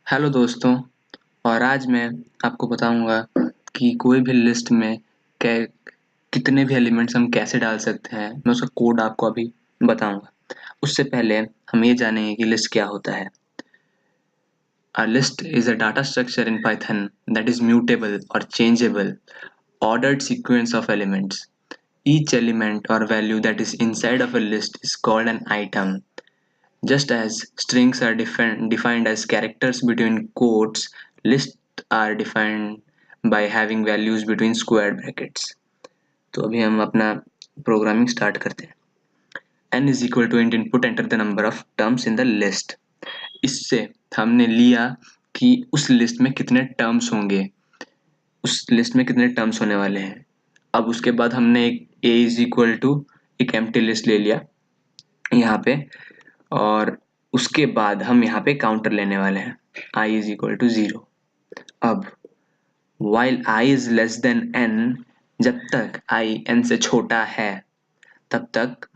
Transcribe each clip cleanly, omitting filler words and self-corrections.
Hello दोस्तों। और आज मैं आपको बताऊंगा कि कोई भी लिस्ट में कै कितने भी एलिमेंट्स हम कैसे डाल सकते हैं। मैं उसका कोड आपको अभी बताऊंगा। उससे पहले हम ये जानेंगे कि लिस्ट क्या होता है। A list is a data structure in Python that is mutable or changeable, ordered sequence of elements. Each element or value that is inside of a list is called an item. Just as strings are defined as characters between quotes, lists are defined by having values between square brackets. तो अभी हम अपना programming start करते हैं। n is equal to int input enter the number of terms in the list। इससे हमने लिया कि उस लिस्ट में कितने टर्म्स होंगे, उस लिस्ट में कितने टर्म्स होने वाले हैं। अब उसके बाद हमने एक a is equal to एक एम्प्टी लिस्ट ले लिया यहाँ पे, और उसके बाद हम यहाँ पे काउंटर लेने वाले हैं i is equal to 0। अब while i is less than n, जब तक i n से छोटा है तब तक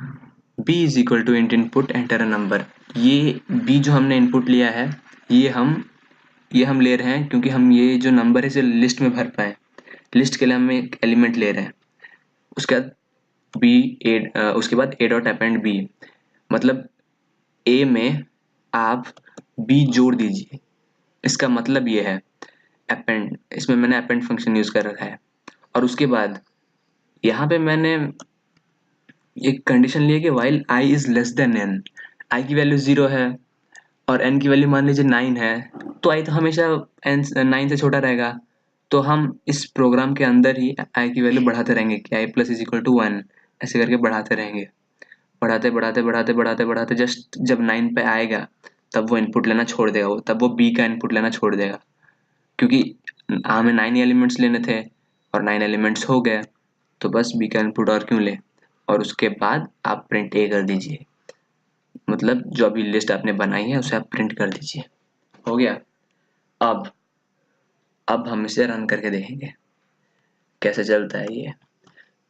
b is equal to int input enter a number। ये b जो हमने इनपुट लिया है ये हम ले रहे हैं क्योंकि हम ये जो नंबर है इसे लिस्ट में भर पाए। लिस्ट के लिए हम एक एलिमेंट ले रहे हैं। उसके बाद उसके बाद a डॉट अपेंड b, मतलब a में आप b जोड़ दीजिए। इसका मतलब ये है अपेंड, इसमें मैंने अपेंड फंक्शन यूज कर रखा है। और उसके बाद यहाँ पे मैंने एक कंडीशन ली है कि while i is less than n, i की वैल्यू 0 है और n की वैल्यू मान लीजिए 9 है, तो i तो हमेशा 9 से छोटा रहेगा। तो हम इस प्रोग्राम के अंदर ही i की वैल्यू बढ़ाते रहेंगे कि i plus is equal to 1, ऐसे करके बढ़ाते रहेंगे। बढ़ाते बढ़ाते बढ़ाते बढ़ाते बढ़ाते जस्ट जब 9 पे आएगा तब वो इनपुट लेना छोड़ देगा, वो तब वो b का इनपुट लेना छोड़ देगा, क्योंकि हमें 9 एलिमेंट्स लेने थे और 9 एलिमेंट्स हो गए, तो बस b का इनपुट और क्यों ले। और उसके बाद आप प्रिंट a कर दीजिए, मतलब जो अभी लिस्ट आपने बनाई है उसे आप प्रिंट कर दीजिए। हो गया। अब हम इसे रन करके देखेंगे कैसे चलता है ये।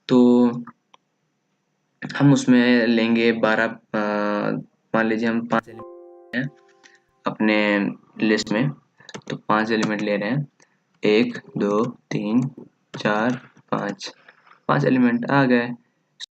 तो हम उसमें लेंगे 12, मान लीजिए हम 5 एलिमेंट हैं अपने लिस्ट में, तो 5 एलिमेंट ले रहे हैं। 1 2 3 4 5 एलिमेंट आ गए।